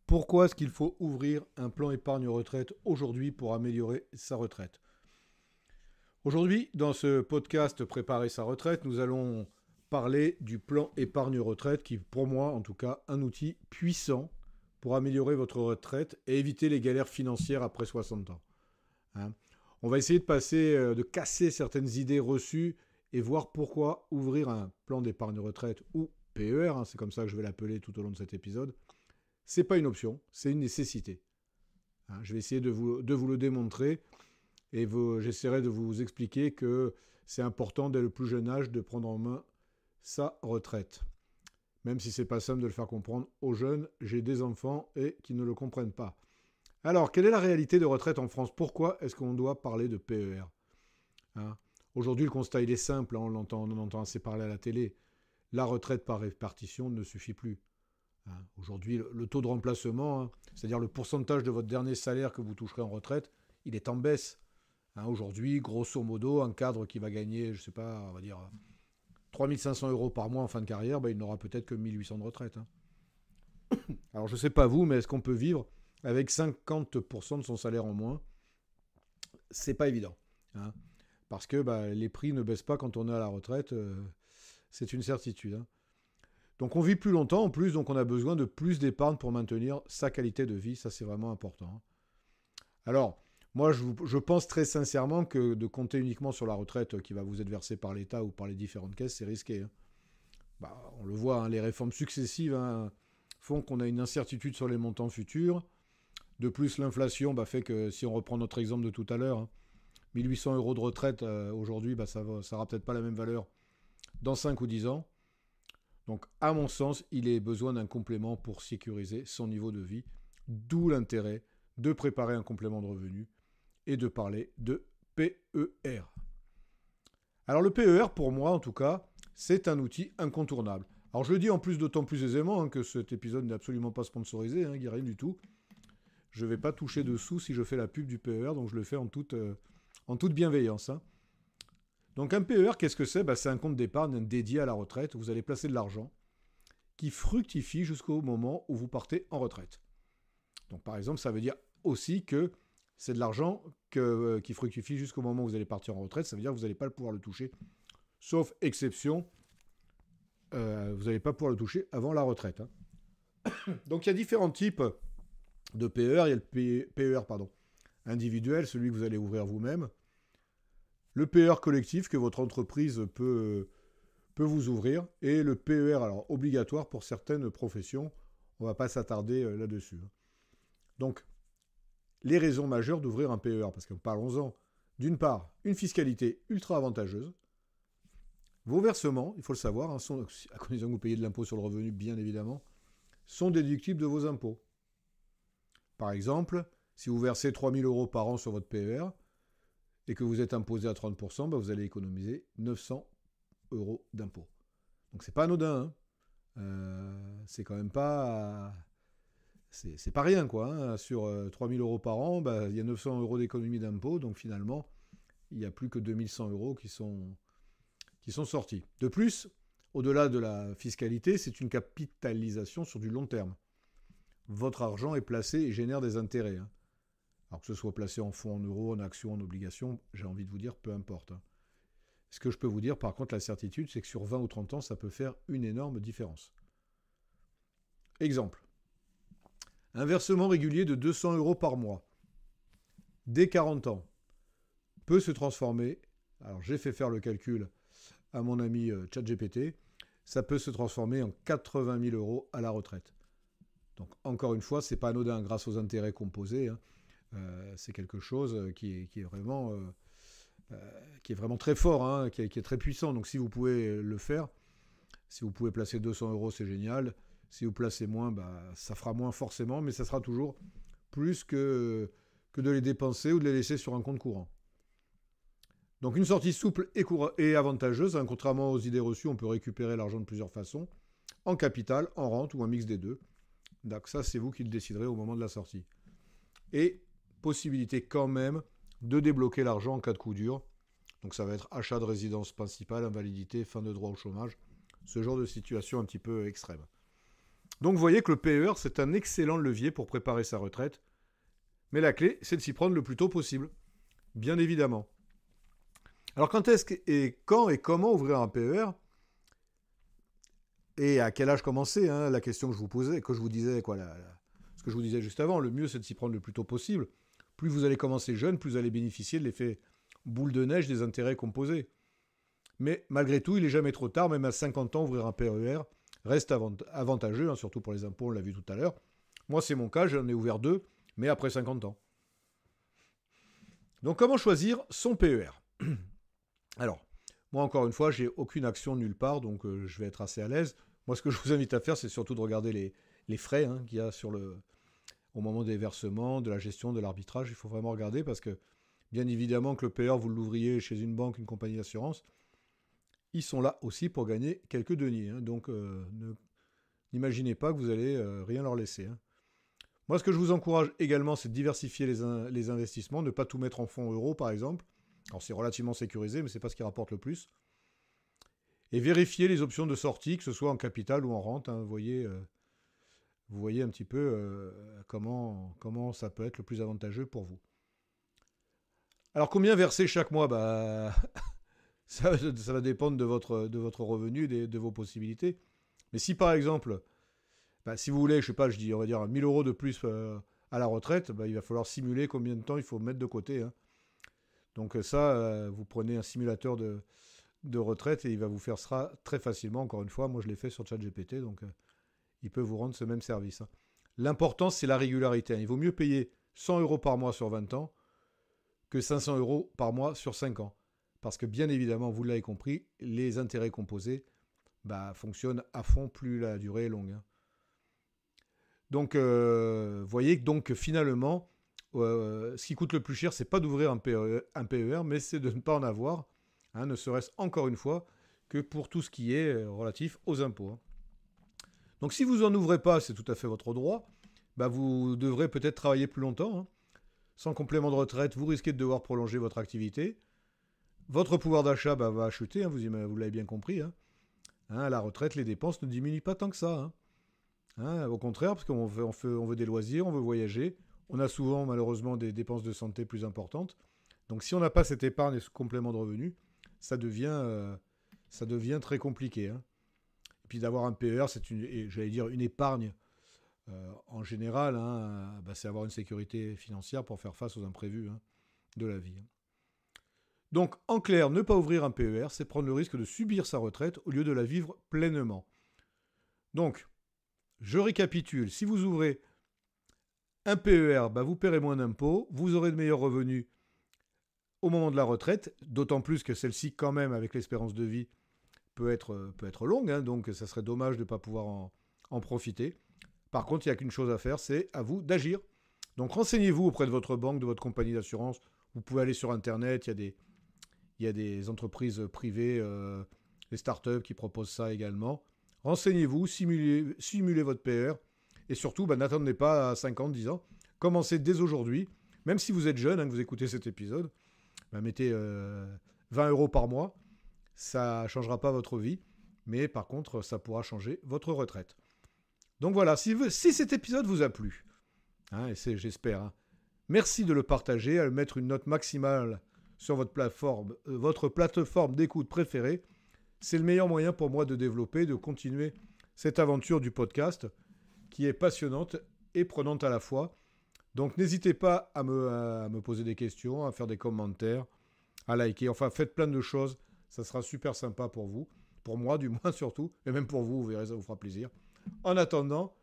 Pourquoi est-ce qu'il faut ouvrir un plan épargne retraite aujourd'hui pour améliorer sa retraite? Aujourd'hui, dans ce podcast Préparer sa retraite, nous allons parler du plan épargne retraite qui, pour moi en tout cas, un outil puissant pour améliorer votre retraite et éviter les galères financières après 60 ans. Hein. On va essayer de casser certaines idées reçues et voir pourquoi ouvrir un plan d'épargne retraite ou PER, c'est comme ça que je vais l'appeler tout au long de cet épisode, c'est pas une option, c'est une nécessité. Je vais essayer de vous le démontrer et j'essaierai de vous expliquer que c'est important dès le plus jeune âge de prendre en main sa retraite. Même si c'est pas simple de le faire comprendre aux jeunes, j'ai des enfants et qui ne le comprennent pas. Alors, quelle est la réalité de retraite en France? Pourquoi est-ce qu'on doit parler de PER? Aujourd'hui, le constat il est simple, on en entend assez parler à la télé. La retraite par répartition ne suffit plus. Aujourd'hui, le taux de remplacement, c'est-à-dire le pourcentage de votre dernier salaire que vous toucherez en retraite, il est en baisse. Aujourd'hui, grosso modo, un cadre qui va gagner, je sais pas, on va dire 3 500 € par mois en fin de carrière, il n'aura peut-être que 1 800 de retraite. Alors, je ne sais pas vous, mais est-ce qu'on peut vivre avec 50% de son salaire en moins? C'est pas évident. Parce que les prix ne baissent pas quand on est à la retraite, c'est une certitude. Donc on vit plus longtemps en plus, donc on a besoin de plus d'épargne pour maintenir sa qualité de vie, ça c'est vraiment important. Alors, moi je pense très sincèrement que de compter uniquement sur la retraite qui va vous être versée par l'État ou par les différentes caisses, c'est risqué. On le voit, les réformes successives font qu'on a une incertitude sur les montants futurs. De plus, l'inflation fait que si on reprend notre exemple de tout à l'heure, 1 800 € de retraite aujourd'hui, ça n'aura peut-être pas la même valeur dans 5 ou 10 ans. Donc, à mon sens, il est besoin d'un complément pour sécuriser son niveau de vie, d'où l'intérêt de préparer un complément de revenu et de parler de PER. Alors, le PER, pour moi, en tout cas, c'est un outil incontournable. Alors, je le dis en plus d'autant plus aisément que cet épisode n'est absolument pas sponsorisé, il n'y a rien du tout. Je ne vais pas toucher de sous si je fais la pub du PER, donc je le fais en toute bienveillance. Donc un PER, qu'est-ce que c'est? C'est un compte d'épargne dédié à la retraite où vous allez placer de l'argent qui fructifie jusqu'au moment où vous partez en retraite. Donc par exemple, ça veut dire aussi que c'est de l'argent qui fructifie jusqu'au moment où vous allez partir en retraite. Ça veut dire que vous n'allez pas pouvoir le toucher. Sauf exception, vous n'allez pas pouvoir le toucher avant la retraite. Donc il y a différents types de PER. Il y a le PER individuel, celui que vous allez ouvrir vous-même. Le PER collectif que votre entreprise peut vous ouvrir. Et le PER obligatoire pour certaines professions. On ne va pas s'attarder là-dessus. Donc, les raisons majeures d'ouvrir un PER, parce que parlons-en. D'une part, une fiscalité ultra avantageuse. Vos versements, il faut le savoir, à condition que vous payez de l'impôt sur le revenu, bien évidemment, sont déductibles de vos impôts. Par exemple, si vous versez 3 000 € par an sur votre PER et que vous êtes imposé à 30%, vous allez économiser 900 € d'impôts. Donc c'est pas anodin. C'est quand même pas... C'est pas rien, quoi. Sur 3 000 € par an, il y a 900 € d'économie d'impôts. Donc finalement, il n'y a plus que 2 100 € qui sont sortis. De plus, au-delà de la fiscalité, c'est une capitalisation sur du long terme. Votre argent est placé et génère des intérêts. Alors que ce soit placé en fonds en euros, en actions, en obligations, j'ai envie de vous dire, peu importe. Ce que je peux vous dire, par contre, la certitude, c'est que sur 20 ou 30 ans, ça peut faire une énorme différence. Exemple. Un versement régulier de 200 € par mois, dès 40 ans, peut se transformer, alors j'ai fait faire le calcul à mon ami ChatGPT, ça peut se transformer en 80 000 € à la retraite. Donc encore une fois, ce n'est pas anodin grâce aux intérêts composés. C'est quelque chose qui est vraiment très fort, qui est très puissant. Donc si vous pouvez le faire, si vous pouvez placer 200 €, c'est génial. Si vous placez moins, ça fera moins forcément, mais ça sera toujours plus que de les dépenser ou de les laisser sur un compte courant. Donc une sortie souple et avantageuse, contrairement aux idées reçues, on peut récupérer l'argent de plusieurs façons, en capital, en rente ou un mix des deux. Donc ça, c'est vous qui le déciderez au moment de la sortie. Et possibilité quand même de débloquer l'argent en cas de coup dur. Donc ça va être achat de résidence principale, invalidité, fin de droit au chômage, ce genre de situation un petit peu extrême. Donc vous voyez que le PER, c'est un excellent levier pour préparer sa retraite. Mais la clé, c'est de s'y prendre le plus tôt possible, bien évidemment. Alors quand et comment ouvrir un PER? Et à quel âge commencer, hein, la question que je vous posais, que je vous disais, ce que je vous disais juste avant, le mieux c'est de s'y prendre le plus tôt possible. Plus vous allez commencer jeune, plus vous allez bénéficier de l'effet boule de neige des intérêts composés. Mais malgré tout, il n'est jamais trop tard, même à 50 ans, ouvrir un PER reste avantageux, hein, surtout pour les impôts, on l'a vu tout à l'heure. Moi, c'est mon cas, j'en ai ouvert 2, mais après 50 ans. Donc, comment choisir son PER? Alors, moi, encore une fois, j'ai aucune action nulle part, donc je vais être assez à l'aise. Moi, ce que je vous invite à faire, c'est surtout de regarder les frais, hein, qu'il y a au moment des versements, de la gestion, de l'arbitrage. Il faut vraiment regarder parce que, bien évidemment, que le PER, vous l'ouvriez chez une banque, une compagnie d'assurance, ils sont là aussi pour gagner quelques deniers. Hein, donc, n'imaginez pas que vous allez rien leur laisser. Hein. Moi, ce que je vous encourage également, c'est de diversifier les investissements, ne pas tout mettre en fonds euros, par exemple. Alors, c'est relativement sécurisé, mais ce n'est pas ce qui rapporte le plus. Et vérifier les options de sortie, que ce soit en capital ou en rente. Hein, vous voyez un petit peu comment ça peut être le plus avantageux pour vous. Alors, combien verser chaque mois? Ça va dépendre de votre revenu, de vos possibilités. Mais si, par exemple, si vous voulez, je sais pas, on va dire 1 000 € de plus à la retraite, il va falloir simuler combien de temps il faut mettre de côté. Hein. Donc ça, vous prenez un simulateur de retraite et il va vous faire ça très facilement. Encore une fois, moi je l'ai fait sur ChatGPT, donc il peut vous rendre ce même service. Hein. L'important, c'est la régularité. Hein. Il vaut mieux payer 100 € par mois sur 20 ans que 500 € par mois sur 5 ans. Parce que bien évidemment, vous l'avez compris, les intérêts composés fonctionnent à fond plus la durée est longue. Hein. Donc, voyez donc finalement, ce qui coûte le plus cher, c'est pas d'ouvrir un PER, mais c'est de ne pas en avoir, hein, ne serait-ce encore une fois que pour tout ce qui est relatif aux impôts. Hein. Donc si vous n'en ouvrez pas, c'est tout à fait votre droit, vous devrez peut-être travailler plus longtemps. Hein. Sans complément de retraite, vous risquez de devoir prolonger votre activité. Votre pouvoir d'achat va chuter, hein, vous l'avez bien compris. Hein. Hein, à la retraite, les dépenses ne diminuent pas tant que ça. Hein. Hein, au contraire, parce qu'on veut des loisirs, on veut voyager. On a souvent, malheureusement, des dépenses de santé plus importantes. Donc si on n'a pas cette épargne et ce complément de revenu, ça devient très compliqué. Hein. Et puis d'avoir un PER, c'est une épargne en général. Hein, c'est avoir une sécurité financière pour faire face aux imprévus de la vie. Hein. Donc, en clair, ne pas ouvrir un PER, c'est prendre le risque de subir sa retraite au lieu de la vivre pleinement. Donc, je récapitule. Si vous ouvrez un PER, vous paierez moins d'impôts, vous aurez de meilleurs revenus au moment de la retraite, d'autant plus que celle-ci, quand même, avec l'espérance de vie, peut être longue, hein, donc ça serait dommage de ne pas pouvoir en profiter. Par contre, il n'y a qu'une chose à faire, c'est à vous d'agir. Donc, renseignez-vous auprès de votre banque, de votre compagnie d'assurance. Vous pouvez aller sur Internet, il y a des entreprises privées, des startups qui proposent ça également. Renseignez-vous, simulez votre PR et surtout, n'attendez pas à 50, 10 ans. Commencez dès aujourd'hui, même si vous êtes jeune, que vous écoutez cet épisode, mettez 20 € par mois. Ça ne changera pas votre vie, mais par contre, ça pourra changer votre retraite. Donc voilà, si cet épisode vous a plu, et j'espère, merci de le partager, à le mettre une note maximale sur votre plateforme d'écoute préférée. C'est le meilleur moyen pour moi de développer, de continuer cette aventure du podcast qui est passionnante et prenante à la fois. Donc n'hésitez pas à me poser des questions, à faire des commentaires, à liker. Enfin, faites plein de choses. Ça sera super sympa pour vous. Pour moi, du moins surtout. Et même pour vous, vous verrez, ça vous fera plaisir. En attendant,